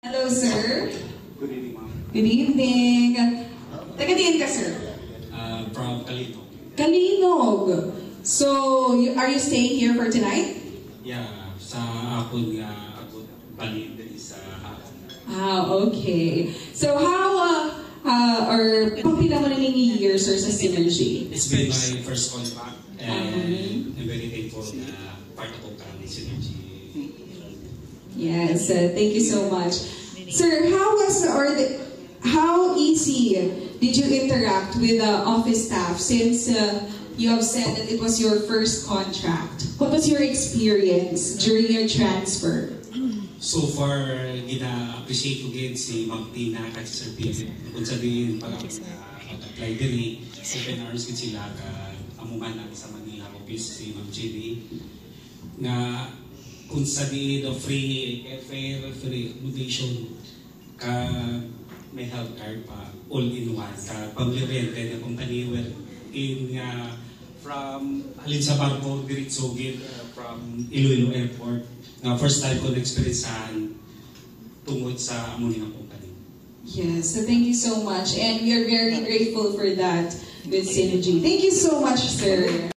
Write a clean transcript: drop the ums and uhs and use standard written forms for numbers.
Hello, sir. Good evening, ma'am. Good evening. Taga-diin ka, sir? From Calinog. Kalinog. So, are you staying here for tonight? Yeah, sa ako nga ako balid din sa hapon. Okay. So, or pagpila mo na ng years, sir, sa Synergy? It's been my first contract and I'm very thankful na part ako ka ng Synergy. Yes, thank you so much. Sir, how easy did you interact with the office staff since you have said that it was your first contract? What was your experience during your transfer? So far, gina-appreciate ko din si Ma'am Tina at si Sir Pierre. Kung sabihin pag-apply din 7 hours din sila amungan natin sa Manila office si Ma'am JB na kung sabihin free airfare, free accommodation, may health card pa, all-in-one, pag-rente na kung anywhere in from halin sa Barco, diretso from Iloilo Airport. First time ko na-experiencean tungkol sa amo nga company. Yes, so thank you so much and we are very grateful for that with Synergy. Thank you so much, sir.